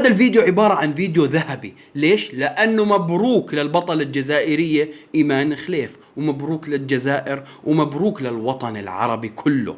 وهذا الفيديو عبارة عن فيديو ذهبي. ليش؟ لأنه مبروك للبطلة الجزائرية إيمان خليف، ومبروك للجزائر، ومبروك للوطن العربي كله.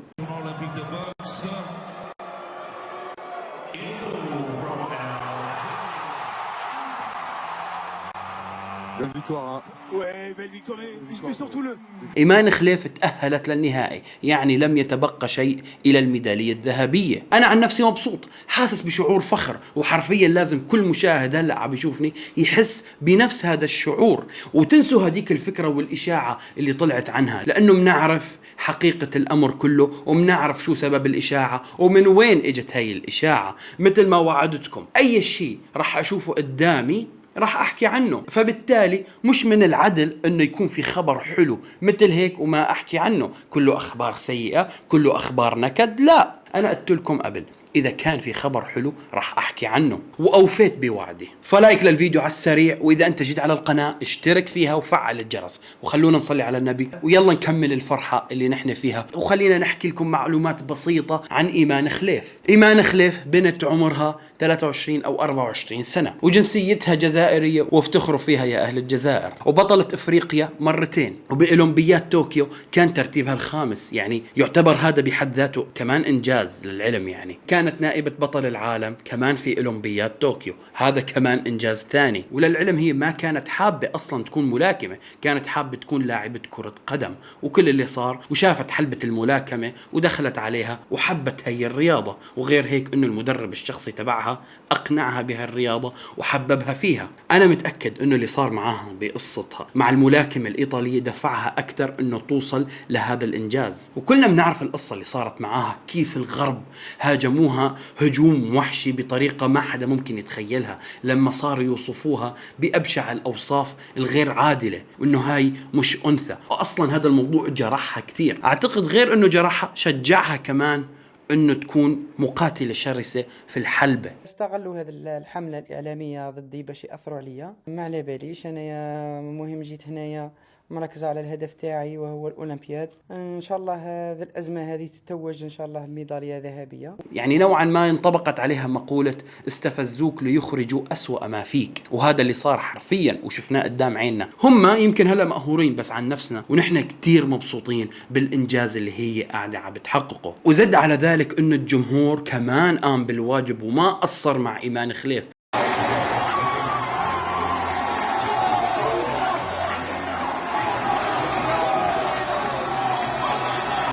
إيمان خليف تأهلت للنهائي، يعني لم يتبقى شيء إلى الميدالية الذهبية. أنا عن نفسي مبسوط، حاسس بشعور فخر، وحرفيا لازم كل مشاهد هلأ عم يشوفني يحس بنفس هذا الشعور. وتنسوا هذيك الفكرة والإشاعة اللي طلعت عنها، لأنه منعرف حقيقة الأمر كله، ومنعرف شو سبب الإشاعة ومن وين إجت هاي الإشاعة. مثل ما وعدتكم، أي شيء رح أشوفه قدامي راح احكي عنه، فبالتالي مش من العدل انه يكون في خبر حلو مثل هيك وما احكي عنه، كله اخبار سيئة، كله اخبار نكد. لا، انا قلت لكم قبل، إذا كان في خبر حلو راح أحكي عنه، وأوفيت بوعدي. فلايك للفيديو على السريع، وإذا أنت جيت على القناة اشترك فيها وفعل الجرس، وخلونا نصلي على النبي، ويلا نكمل الفرحة اللي نحن فيها. وخلينا نحكي لكم معلومات بسيطة عن إيمان خليف. إيمان خليف بنت عمرها 23 أو 24 سنة، وجنسيتها جزائرية، وافتخروا فيها يا أهل الجزائر. وبطلة إفريقيا مرتين، وبأولمبياد طوكيو كان ترتيبها الخامس، يعني يعتبر هذا بحد ذاته كمان إنجاز للعلم. يعني كانت نائبة بطل العالم كمان في أولمبياد طوكيو، هذا كمان إنجاز ثاني. وللعلم هي ما كانت حابة أصلا تكون ملاكمة، كانت حابة تكون لاعبة كرة قدم. وكل اللي صار وشافت حلبة الملاكمة ودخلت عليها وحبت هي الرياضة. وغير هيك إنه المدرب الشخصي تبعها أقنعها بهالرياضة وحببها فيها. أنا متأكد إنه اللي صار معاها بقصتها مع الملاكمة الإيطالية دفعها أكثر إنه توصل لهذا الإنجاز. وكلنا بنعرف القصة اللي صارت معاها، كيف الغرب هاجموها هجوم وحشي بطريقة ما حدا ممكن يتخيلها، لما صاروا يوصفوها بأبشع الأوصاف الغير عادلة، وإنه هاي مش أنثى. وأصلا هذا الموضوع جرحها كثير. أعتقد غير إنه جرحها، شجعها كمان انه تكون مقاتلة شرسة في الحلبة. استغلوا هذه الحملة الإعلامية ضدي باش يأثروا عليا. ما على باليش انايا، مهم جيت هنايا مركزة على الهدف تاعي وهو الأولمبياد. ان شاء الله هذه الأزمة هذه تتوج ان شاء الله بميدالية ذهبية. يعني نوعا ما انطبقت عليها مقولة استفزوك ليخرجوا أسوأ ما فيك، وهذا اللي صار حرفيا وشفناه قدام عيننا. هم يمكن هلا مقهورين بس عن نفسنا، ونحن كتير مبسوطين بالإنجاز اللي هي قاعدة عم بتحققه. وزد على ذلك انه الجمهور كمان قام بالواجب وما قصر مع إيمان خليف.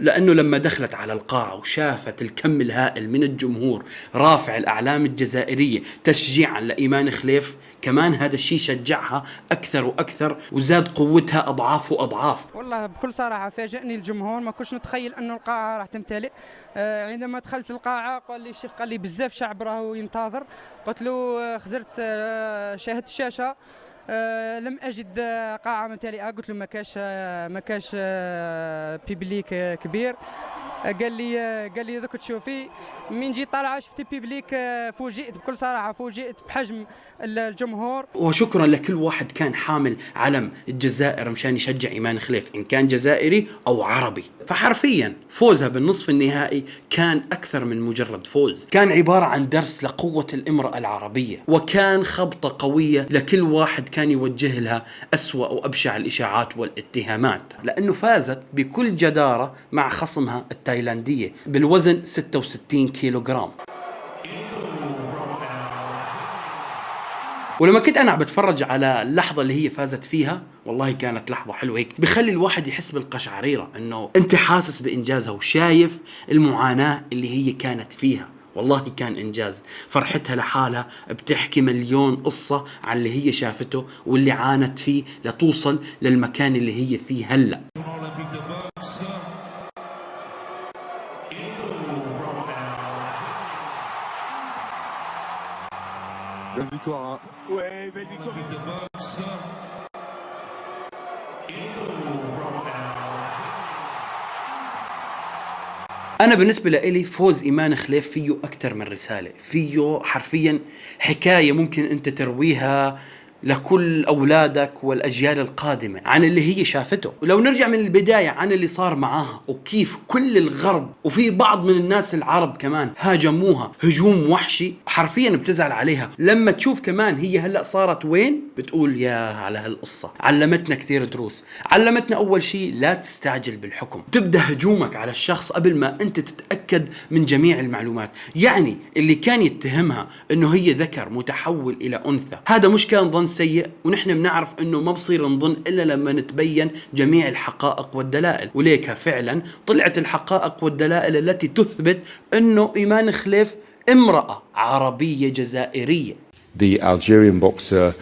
لأنه لما دخلت على القاعة وشافت الكم الهائل من الجمهور رافع الأعلام الجزائرية تشجيعا لإيمان خليف، كمان هذا الشيء شجعها أكثر وأكثر، وزاد قوتها أضعاف وأضعاف. والله بكل صراحة فاجأني الجمهور، ما كنتش نتخيل أنه القاعة راح تمتلئ. عندما دخلت القاعة قال لي الشيخ، قال لي بزاف شعب راهو ينتظر. قلت له خزرت شاهدت الشاشة، لم أجد قاعة ممتلئة. قلت له ما كاش بيبليك كبير. قال لي ذاك تشوفي. من جيت طالعه شفت بيبليك، فوجئت بكل صراحه، فوجئت بحجم الجمهور. وشكرا لكل واحد كان حامل علم الجزائر مشان يشجع إيمان خليف، إن كان جزائري أو عربي. فحرفيا فوزها بالنصف النهائي كان أكثر من مجرد فوز، كان عبارة عن درس لقوة الامرأة العربية، وكان خبطة قوية لكل واحد كان يوجه لها أسوأ وأبشع الإشاعات والاتهامات، لأنه فازت بكل جدارة مع خصمها التايلاندية بالوزن 66 كيلوغرام. ولما كنت أنا بتفرج على اللحظة اللي هي فازت فيها، والله كانت لحظة حلوة هيك، بخلي الواحد يحس بالقشعريرة، إنه أنت حاسس بإنجازها وشايف المعاناة اللي هي كانت فيها. والله كان إنجاز. فرحتها لحالها بتحكي مليون قصة عن اللي هي شافته واللي عانت فيه لتوصل للمكان اللي هي فيه هلأ. Belle victoire, hein. Ouais, belle victoire. أنا بالنسبة لإلي فوز إيمان خليف فيه أكتر من رسالة، فيه حرفيا حكاية ممكن أنت ترويها لكل أولادك والأجيال القادمة عن اللي هي شافته. ولو نرجع من البداية عن اللي صار معاها وكيف كل الغرب وفي بعض من الناس العرب كمان هاجموها هجوم وحشي، حرفيا بتزعل عليها. لما تشوف كمان هي هلأ صارت وين، بتقول يا على هالقصة. علمتنا كثير دروس. علمتنا أول شيء لا تستعجل بالحكم، تبدأ هجومك على الشخص قبل ما أنت تتأكد من جميع المعلومات. يعني اللي كان يتهمها أنه هي ذكر متحول إلى أنثى، هذا مش كان ظن سيء، ونحن بنعرف أنه ما بصير نظن إلا لما نتبين جميع الحقائق والدلائل. وليك فعلا طلعت الحقائق والدلائل التي تثبت أنه إيمان خليف امرأة عربية جزائرية. The Algerian boxer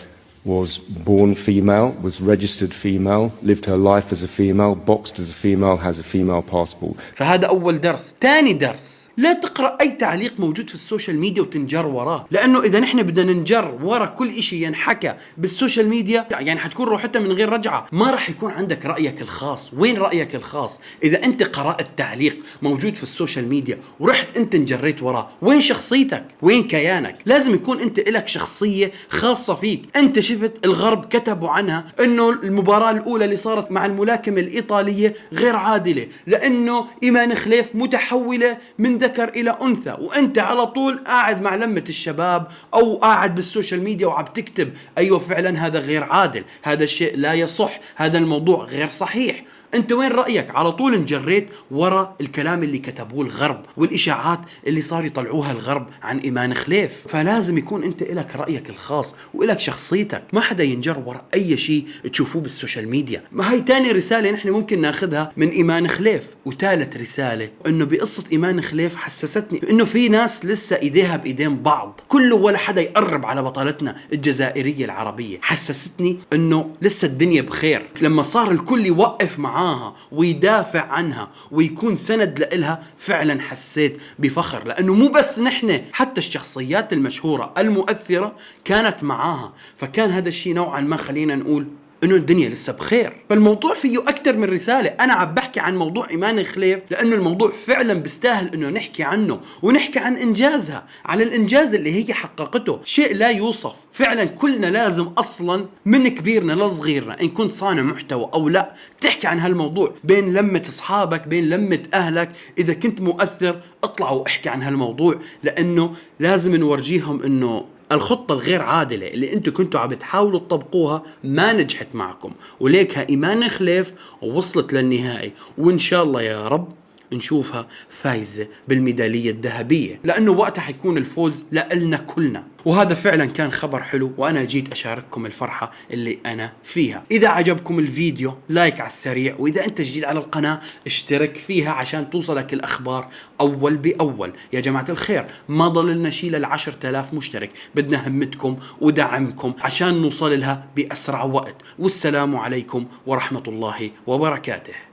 was born female, was registered female, lived her life as a female, boxed as a female, has a female passport. فهذا أول درس. ثاني درس، لا تقرأ أي تعليق موجود في السوشيال ميديا وتنجر وراه، لأنه إذا نحن بدنا ننجر ورا كل إشي ينحكى بالسوشيال ميديا يعني حتكون روحتها من غير رجعة. ما راح يكون عندك رأيك الخاص. وين رأيك الخاص؟ إذا أنت قرأت تعليق موجود في السوشيال ميديا ورحت أنت انجريت وراه، وين شخصيتك؟ وين كيانك؟ لازم يكون أنت إلك شخصية خاصة فيك. أنت شفت الغرب كتبوا عنها انه المباراة الاولى اللي صارت مع الملاكمة الايطالية غير عادلة لانه ايمان خليف متحولة من ذكر الى انثى، وانت على طول قاعد مع لمة الشباب او قاعد بالسوشيال ميديا وعم تكتب ايوه فعلا هذا غير عادل، هذا الشيء لا يصح، هذا الموضوع غير صحيح. انت وين رأيك؟ على طول انجريت ورا الكلام اللي كتبوه الغرب والاشاعات اللي صار يطلعوها الغرب عن ايمان خليف. فلازم يكون انت لك رأيك الخاص والك شخصيتك، ما حدا ينجر ورا اي شيء تشوفوه بالسوشيال ميديا. ما هي تاني رسالة نحن ممكن ناخذها من ايمان خليف. وثالث رسالة انه بقصة ايمان خليف حسستني انه في ناس لسه ايديها بايدين بعض، كله ولا حدا يقرب على بطلتنا الجزائرية العربية. حسستني انه لسه الدنيا بخير لما صار الكل يوقف معاها ويدافع عنها ويكون سند لإلها. فعلا حسيت بفخر، لأنه مو بس نحن، حتى الشخصيات المشهورة المؤثرة كانت معاها. فكان هذا الشيء نوعا ما خلينا نقول انه الدنيا لسه بخير. فالموضوع فيه اكتر من رسالة. انا عم بحكي عن موضوع ايمان خليف لانه الموضوع فعلا بيستاهل انه نحكي عنه ونحكي عن انجازها، عن الانجاز اللي هي حققته، شيء لا يوصف. فعلا كلنا لازم اصلا من كبيرنا لصغيرنا ان كنت صانع محتوى او لا تحكي عن هالموضوع بين لمة اصحابك، بين لمة اهلك. اذا كنت مؤثر اطلع واحكي عن هالموضوع، لانه لازم نورجيهم انه الخطة الغير عادلة اللي انتوا كنتوا عم بتحاولوا تطبقوها ما نجحت معكم. وليكها ايمان خليف وصلت للنهائي، وان شاء الله يا رب نشوفها فايزة بالميدالية الذهبية، لأنه وقتها حيكون الفوز لنا كلنا. وهذا فعلا كان خبر حلو، وأنا جيت أشارككم الفرحة اللي أنا فيها. إذا عجبكم الفيديو لايك على السريع، وإذا أنت جديد على القناة اشترك فيها عشان توصلك الأخبار أول بأول. يا جماعة الخير ما ضل لنا شيء ل10,000 مشترك، بدنا همتكم ودعمكم عشان نوصل لها بأسرع وقت. والسلام عليكم ورحمة الله وبركاته.